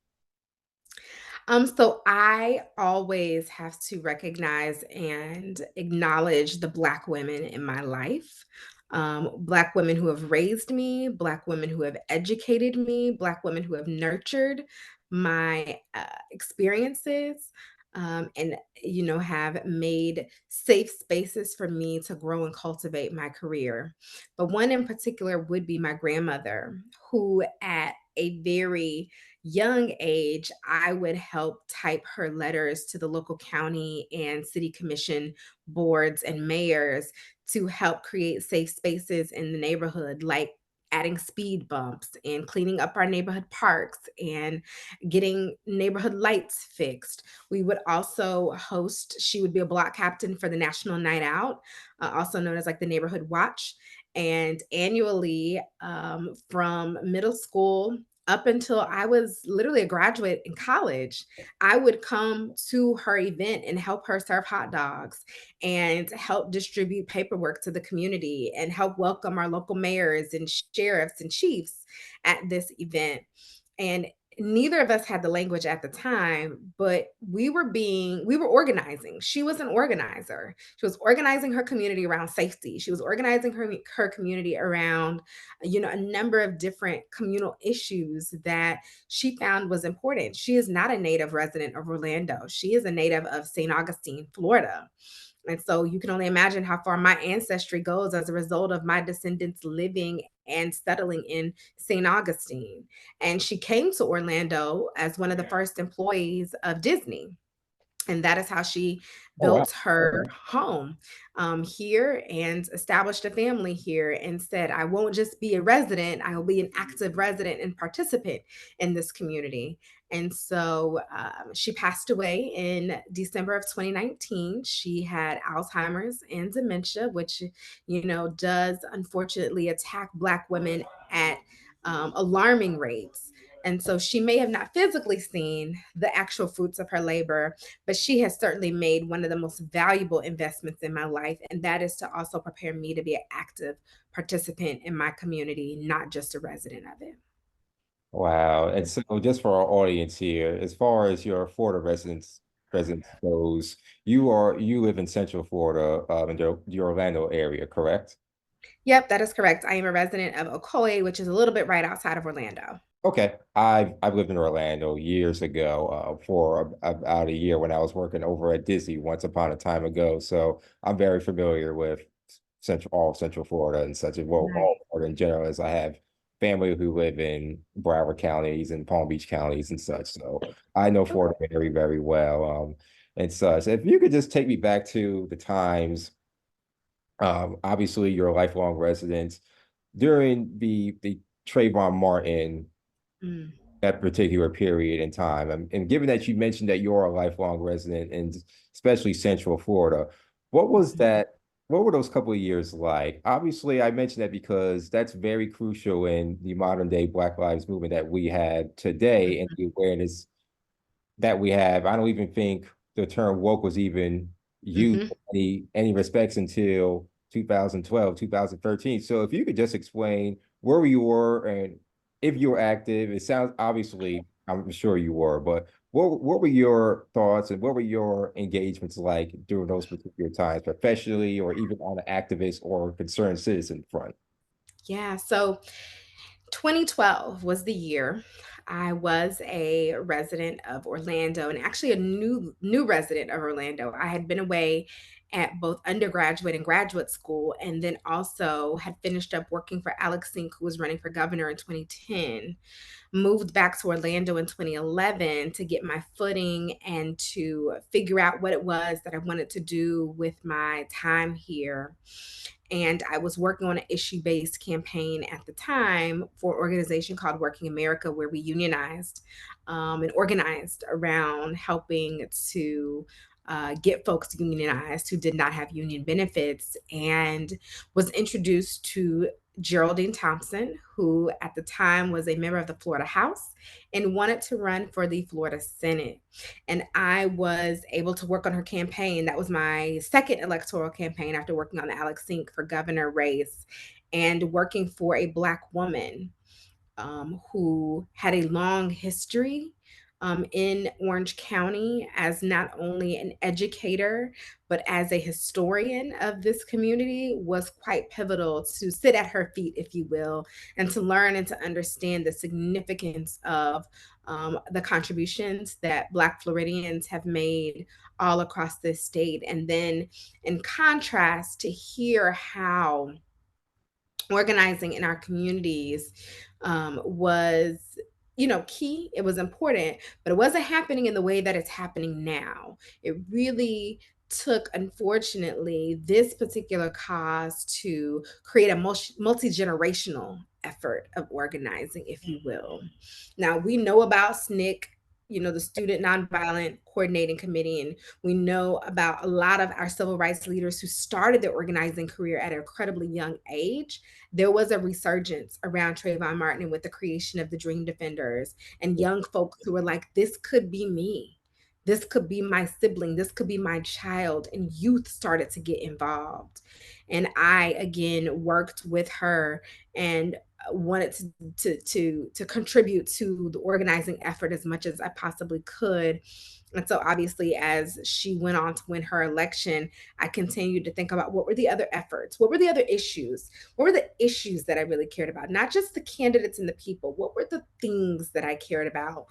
Yeah. So I always have to recognize and acknowledge the Black women in my life. Black women who have raised me, Black women who have educated me, Black women who have nurtured my experiences, and have made safe spaces for me to grow and cultivate my career. But one in particular would be my grandmother, who at a very young age, I would help type her letters to the local county and city commission boards and mayors to help create safe spaces in the neighborhood, like adding speed bumps and cleaning up our neighborhood parks and getting neighborhood lights fixed. We would also host, she would be a block captain for the National Night Out, also known as like the Neighborhood Watch. And annually, from middle school up until I was literally a graduate in college, I would come to her event and help her serve hot dogs and help distribute paperwork to the community and help welcome our local mayors and sheriffs and chiefs at this event. And neither of us had the language at the time, but we were organizing. She was an organizer. She was organizing her community around safety. She was organizing her community around, a number of different communal issues that she found was important. She is not a native resident of Orlando. She is a native of St. Augustine, Florida. And so you can only imagine how far my ancestry goes as a result of my descendants living and settling in St. Augustine. And she came to Orlando as one of the first employees of Disney. And that is how she Oh, wow. built her home here and established a family here and said, I won't just be a resident, I will be an active resident and participant in this community. And so she passed away in December of 2019. She had Alzheimer's and dementia, which, does unfortunately attack Black women at alarming rates. And so she may have not physically seen the actual fruits of her labor, but she has certainly made one of the most valuable investments in my life. And that is to also prepare me to be an active participant in my community, not just a resident of it. Wow. And so just for our audience here, as far as your Florida residence goes, you live in Central Florida, in the Orlando area, correct? Yep, that is correct. I am a resident of Ocoee, which is a little bit right outside of Orlando. Okay, I've lived in Orlando years ago, for about a year when I was working over at Disney once upon a time ago. So I'm very familiar with all Central Florida and such, as well, Nice. all Florida in general, as I have family who live in Broward counties and Palm Beach counties and such. So I know Florida very, very well, and such. If you could just take me back to the times, obviously you're a lifelong resident during the Trayvon Martin, Mm, that particular period in time. And given that you mentioned that you're a lifelong resident and especially Central Florida, what was mhm, that? What were those couple of years like? Obviously, I mentioned that because that's very crucial in the modern day Black Lives Movement that we have today and mhm, the awareness that we have. I don't even think the term woke was even used mhm. in any respects until 2012, 2013. So if you could just explain where you were and if you were active, it sounds obviously, I'm sure you were, but what were your thoughts and what were your engagements like during those particular times, professionally or even on an activist or concerned citizen front? Yeah. So 2012 was the year I was a resident of Orlando and actually a new resident of Orlando. I had been away at both undergraduate and graduate school, and then also had finished up working for Alex Sink, who was running for governor in 2010. Moved back to Orlando in 2011 to get my footing and to figure out what it was that I wanted to do with my time here. And I was working on an issue based campaign at the time for an organization called Working America, where we unionized and organized around helping to get folks unionized who did not have union benefits, and was introduced to Geraldine Thompson, who at the time was a member of the Florida House and wanted to run for the Florida Senate. And I was able to work on her campaign. That was my second electoral campaign after working on the Alex Sink for governor race and working for a Black woman who had a long history in Orange County as not only an educator, but as a historian of this community, was quite pivotal to sit at her feet, if you will, and to learn and to understand the significance of the contributions that Black Floridians have made all across this state. And then, in contrast, to hear how organizing in our communities was, key. It was important, but it wasn't happening in the way that it's happening now. It really took, unfortunately, this particular cause to create a multi-generational effort of organizing, if you will. Now, we know about SNCC, the Student Nonviolent Coordinating Committee, and we know about a lot of our civil rights leaders who started their organizing career at an incredibly young age. There was a resurgence around Trayvon Martin and with the creation of the Dream Defenders and young folks who were like, this could be me. This could be my sibling. This could be my child. And youth started to get involved. And I, again, worked with her and wanted to contribute to the organizing effort as much as I possibly could. And so obviously, as she went on to win her election, I continued to think about what were the other efforts? What were the other issues? What were the issues that I really cared about? Not just the candidates and the people. What were the things that I cared about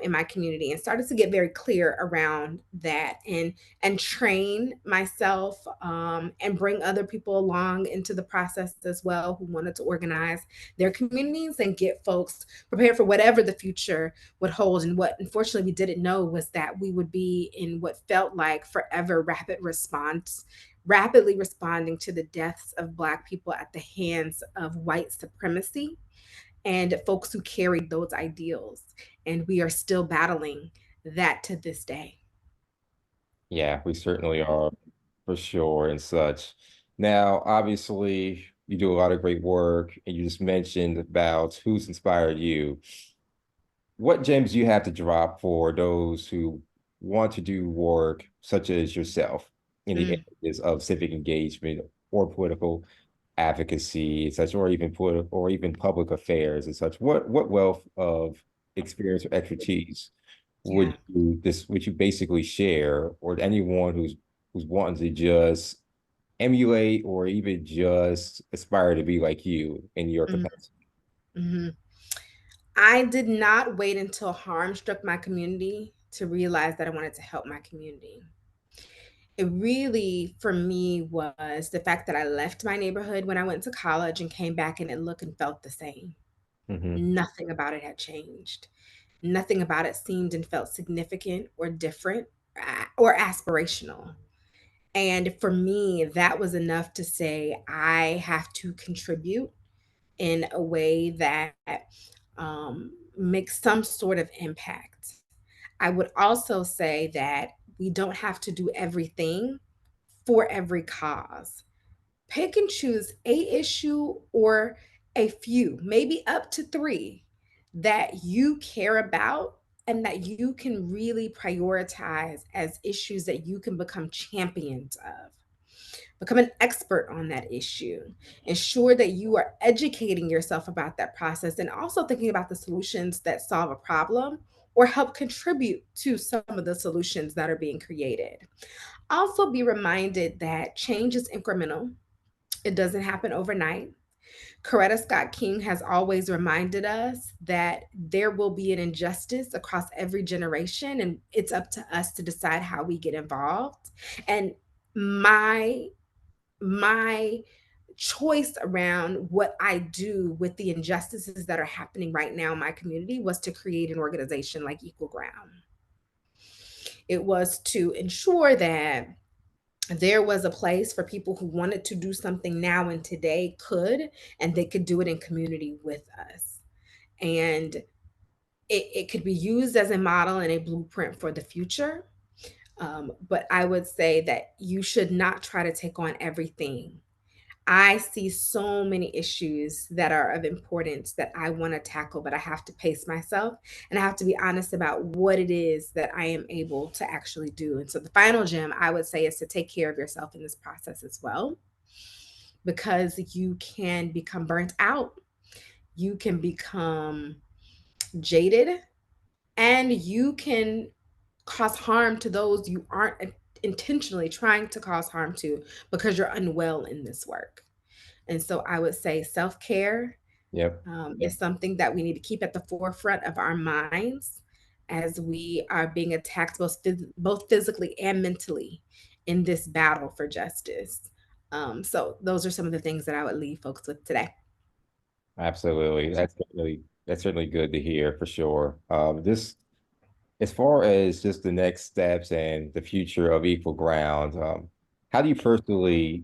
in my community? And started to get very clear around that, and train myself and bring other people along into the process as well who wanted to organize their communities and get folks prepared for whatever the future would hold. And what unfortunately we didn't know was that we would be in what felt like forever rapidly responding to the deaths of Black people at the hands of white supremacy and folks who carried those ideals. And we are still battling that to this day. Yeah, we certainly are for sure and such. Now, obviously, you do a lot of great work, and you just mentioned about who's inspired you. What gems do you have to drop for those who want to do work such as yourself in the Mm, areas of civic engagement or political advocacy and such, or even political or even public affairs and such? What wealth of experience or expertise yeah. would you basically share, or to anyone who's wanting to just emulate or even just aspire to be like you in your Mhm, capacity? mhm. I did not wait until harm struck my community to realize that I wanted to help my community. It really, for me, was the fact that I left my neighborhood when I went to college and came back and it looked and felt the same. Hmm. Nothing about it had changed. Nothing about it seemed and felt significant or different or aspirational. And for me, that was enough to say I have to contribute in a way that makes some sort of impact. I would also say that we don't have to do everything for every cause. Pick and choose a issue or a few, maybe up to three, that you care about and that you can really prioritize as issues that you can become champions of. Become an expert on that issue. Ensure that you are educating yourself about that process and also thinking about the solutions that solve a problem or help contribute to some of the solutions that are being created. Also, be reminded that change is incremental, it doesn't happen overnight. Coretta Scott King has always reminded us that there will be an injustice across every generation, and it's up to us to decide how we get involved. And my my choice around what I do with the injustices that are happening right now in my community was to create an organization like Equal Ground. It was to ensure that there was a place for people who wanted to do something now and today could, and they could do it in community with us. And it could be used as a model and a blueprint for the future. But I would say that you should not try to take on everything. I see so many issues that are of importance that I want to tackle, but I have to pace myself and I have to be honest about what it is that I am able to actually do. And so the final gem I would say is to take care of yourself in this process as well, because you can become burnt out, you can become jaded, and you can cause harm to those you aren't intentionally trying to cause harm to because you're unwell in this work. And so I would say self care Yep. is something that we need to keep at the forefront of our minds as we are being attacked both physically and mentally in this battle for justice. So those are some of the things that I would leave folks with today. Absolutely. That's certainly good to hear for sure. This as far as just the next steps and the future of Equal Ground, how do you personally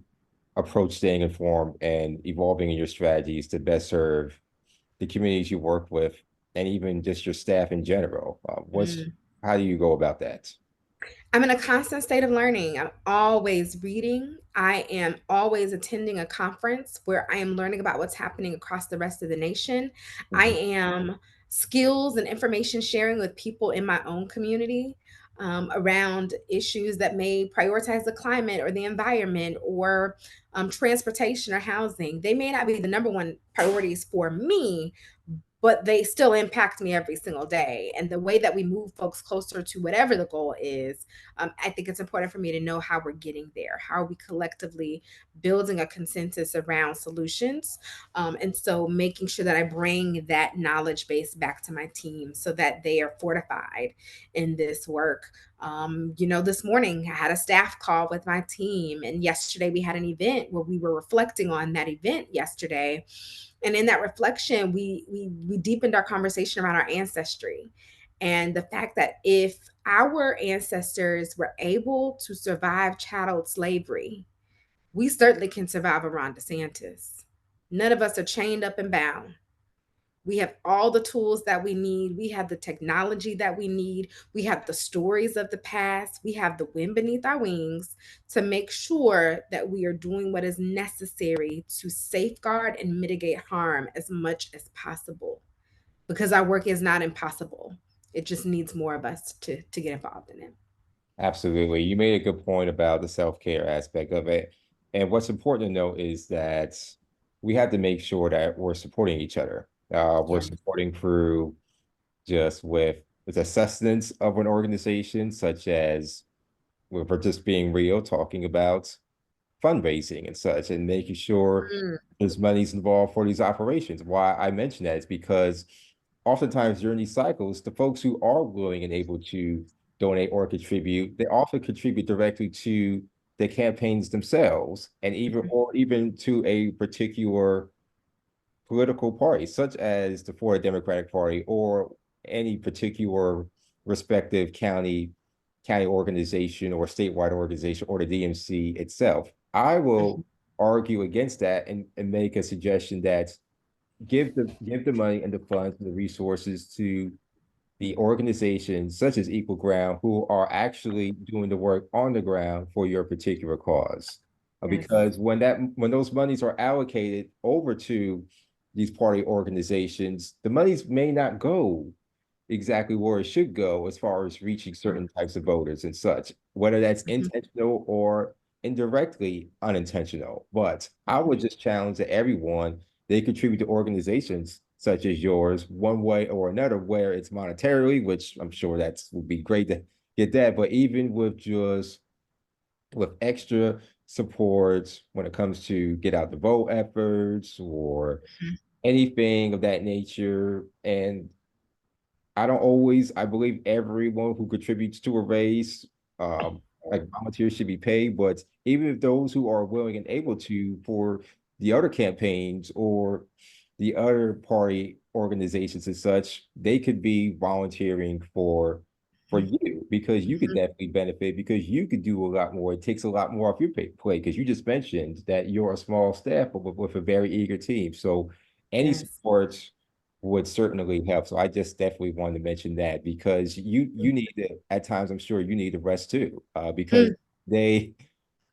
approach staying informed and evolving in your strategies to best serve the communities you work with and even just your staff in general? How do you go about that? I'm in a constant state of learning. I'm always reading. I am always attending a conference where I am learning about what's happening across the rest of the nation. I Mhm. am skills and information sharing with people in my own community around issues that may prioritize the climate or the environment or transportation or housing. They may not be the number one priorities for me, but they still impact me every single day. And the way that we move folks closer to whatever the goal is, I think it's important for me to know how we're getting there. How are we collectively building a consensus around solutions? And so making sure that I bring that knowledge base back to my team so that they are fortified in this work. This morning I had a staff call with my team, and yesterday we had an event where we were reflecting on that event yesterday, and in that reflection we deepened our conversation around our ancestry and the fact that if our ancestors were able to survive chattel slavery, we certainly can survive a Ron DeSantis. None of us are chained up and bound. We have all the tools that we need. We have the technology that we need. We have the stories of the past. We have the wind beneath our wings to make sure that we are doing what is necessary to safeguard and mitigate harm as much as possible. Because our work is not impossible. It just needs more of us to get involved in it. Absolutely. You made a good point about the self-care aspect of it. And what's important to note is that we have to make sure that we're supporting each other. We're Yeah. supporting through just with the sustenance of an organization, such as we're just being real, talking about fundraising and such, and making sure Mm, there's monies involved for these operations. Why I mention that is because oftentimes during these cycles, the folks who are willing and able to donate or contribute, they often contribute directly to the campaigns themselves, and even to a particular political party, such as the Florida Democratic Party or any particular respective county organization or statewide organization or the DMC itself. I will mhm, argue against that and make a suggestion that give the money and the funds and the resources to the organizations such as Equal Ground who are actually doing the work on the ground for your particular cause. yes. Because when those monies are allocated over to these party organizations, the monies may not go exactly where it should go as far as reaching certain types of voters and such, whether that's Mhm, intentional or indirectly unintentional. But I would just challenge that everyone they contribute to organizations such as yours one way or another, where it's monetarily, which I'm sure that would be great to get that, but even with extra support when it comes to get out the vote efforts or mhm. anything of that nature. And I believe everyone who contributes to a race like volunteers should be paid, but even if those who are willing and able to for the other campaigns or the other party organizations and such, they could be volunteering for you because you could Mhm. definitely benefit because you could do a lot more. It takes a lot more off your plate because you just mentioned that you're a small staff but with a very eager team. So any Yes. support would certainly help. So I just definitely wanted to mention that because you need it at times. I'm sure you need the rest too, because Mm, they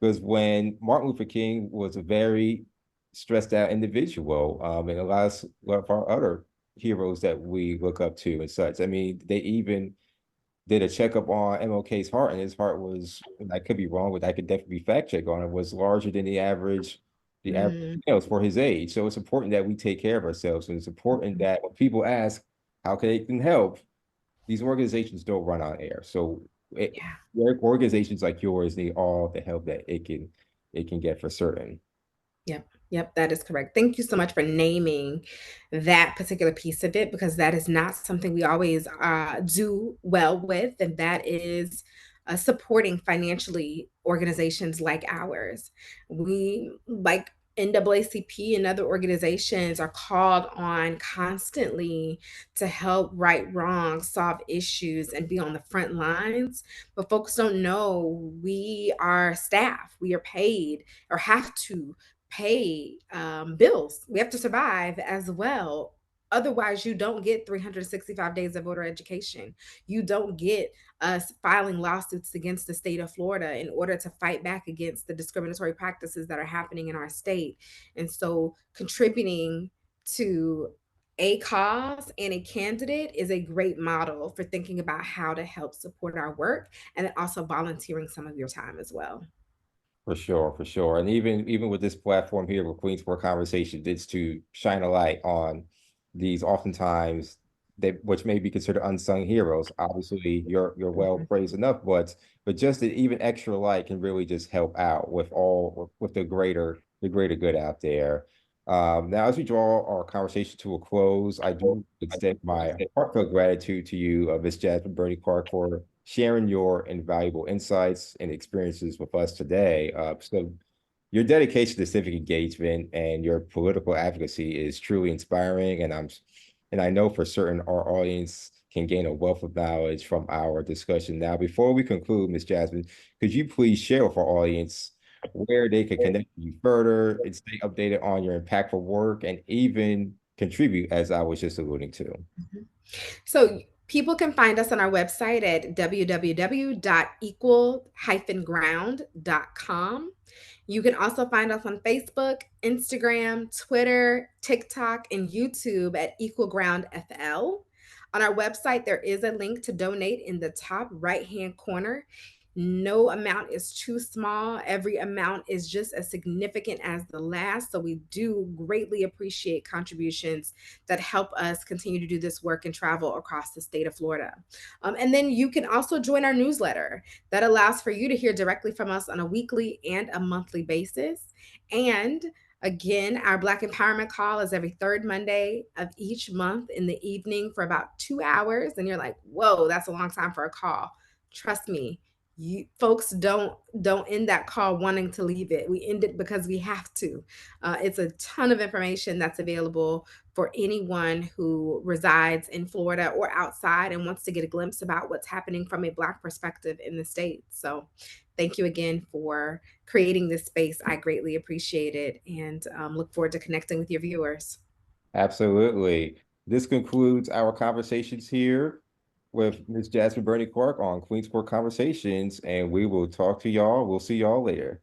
because when Martin Luther King was a very stressed out individual, and a lot of our other heroes that we look up to and such. I mean, they even did a checkup on MLK's heart, and his heart was, and I could be wrong, but I could definitely fact check on it, was larger than the average mm, males for his age. So it's important that we take care of ourselves, and it's important mhm. that when people ask how can they can help, these organizations don't run on air. So Yeah. organizations like yours need all the help that it can get for certain. Yep. Yep, that is correct. Thank you so much for naming that particular piece of it because that is not something we always do well with, and that is supporting financially organizations like ours. We, like NAACP and other organizations, are called on constantly to help right wrongs, solve issues, and be on the front lines. But folks don't know we are staff, we are paid or have to pay bills. We have to survive as well. Otherwise, you don't get 365 days of voter education. You don't get us filing lawsuits against the state of Florida in order to fight back against the discriminatory practices that are happening in our state. And so, contributing to a cause and a candidate is a great model for thinking about how to help support our work and then also volunteering some of your time as well. For sure, for sure. And even with this platform here with Queens for Conversation, it's to shine a light on these oftentimes they which may be considered unsung heroes. Obviously, you're well Mhm. praised enough, but just the even extra light can really just help out with all with the greater good out there. Now, as we draw our conversation to a close, I do extend my heartfelt gratitude to you, Ms. Jasmine Burney Clark, for sharing your invaluable insights and experiences with us today. So your dedication to civic engagement and your political advocacy is truly inspiring, and I know for certain our audience can gain a wealth of knowledge from our discussion. Now, before we conclude, Ms. Jasmine, could you please share with our audience where they can connect with you further and stay updated on your impactful work and even contribute, as I was just alluding to? So people can find us on our website at www.equal-ground.com. You can also find us on Facebook, Instagram, Twitter, TikTok, and YouTube at Equal Ground FL. On our website, there is a link to donate in the top right hand corner. No amount is too small. Every amount is just as significant as the last. So we do greatly appreciate contributions that help us continue to do this work and travel across the state of Florida. And then you can also join our newsletter that allows for you to hear directly from us on a weekly and a monthly basis. And again, our Black Empowerment Call is every third Monday of each month in the evening for about 2 hours. And you're like, whoa, that's a long time for a call. Trust me, you folks don't end that call wanting to leave it. We end it because we have to. It's a ton of information that's available for anyone who resides in Florida or outside and wants to get a glimpse about what's happening from a Black perspective in the state. So, thank you again for creating this space. I greatly appreciate it and look forward to connecting with your viewers. Absolutely. This concludes our conversations here with Ms. Jasmine Burney Clark on Queensport Conversations, and we will talk to y'all. We'll see y'all later.